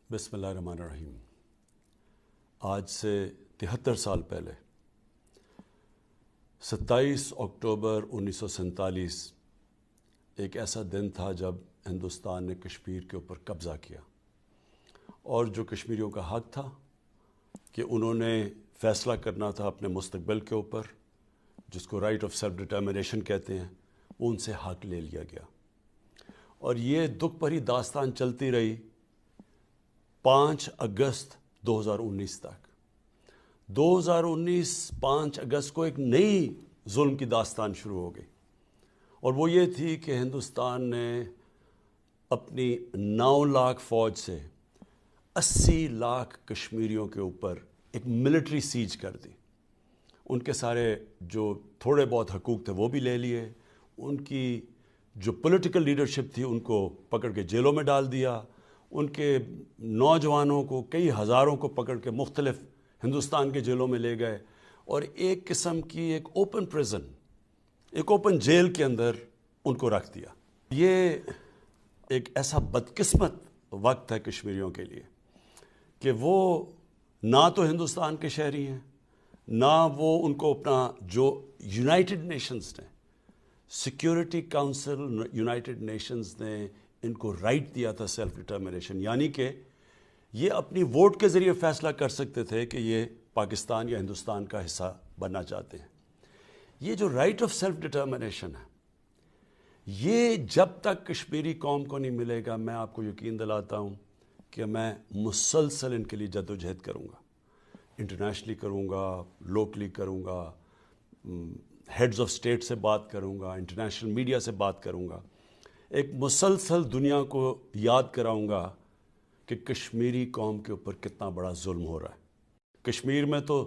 बिस्मिल्लाहिर्रहमानिर्रहीम। आज से 73 साल पहले 27 अक्टूबर 1947 एक ऐसा दिन था जब हिंदुस्तान ने कश्मीर के ऊपर कब्ज़ा किया और जो कश्मीरियों का हक़ था कि उन्होंने फ़ैसला करना था अपने मुस्तक़बिल के ऊपर, जिसको राइट ऑफ सेल्फ डिटर्मिनेशन कहते हैं, वो उनसे हक़ ले लिया गया। और ये दुख भरी दास्तान चलती रही 5 अगस्त 2019 तक। 2019 5 अगस्त को एक नई जुल्म की दास्तान शुरू हो गई, और वो ये थी कि हिंदुस्तान ने अपनी 9 लाख फ़ौज से 80 लाख कश्मीरियों के ऊपर एक मिलिट्री सीज कर दी। उनके सारे जो थोड़े बहुत हकूक़ थे वो भी ले लिए, उनकी जो पॉलिटिकल लीडरशिप थी उनको पकड़ के जेलों में डाल दिया, उनके नौजवानों को, कई हज़ारों को पकड़ के मुख्तलिफ़ हिंदुस्तान के जेलों में ले गए और एक किस्म की एक ओपन प्रिजन, एक ओपन जेल के अंदर उनको रख दिया। ये एक ऐसा बदकिस्मत वक्त है कश्मीरियों के लिए कि वो ना तो हिंदुस्तान के शहरी हैं, ना वो उनको अपना जो यूनाइटेड नेशंस ने, सिक्योरिटी काउंसिल यूनाइटेड नेशंस ने इनको राइट दिया था सेल्फ डिटर्मिनेशन, यानी कि ये अपनी वोट के ज़रिए फ़ैसला कर सकते थे कि ये पाकिस्तान या हिंदुस्तान का हिस्सा बनना चाहते हैं। ये जो राइट ऑफ सेल्फ डिटर्मिनेशन है, ये जब तक कश्मीरी कौम को नहीं मिलेगा, मैं आपको यकीन दिलाता हूँ कि मैं मुसलसल इनके लिए जद्दोजहद करूँगा, इंटरनेशनली करूँगा, लोकली करूँगा, हेड्स ऑफ स्टेट से बात करूँगा, इंटरनेशनल मीडिया से बात करूँगा, एक मुसलसल दुनिया को याद कराऊँगा कि कश्मीरी कौम के ऊपर कितना बड़ा जुल्म हो रहा है। कश्मीर में तो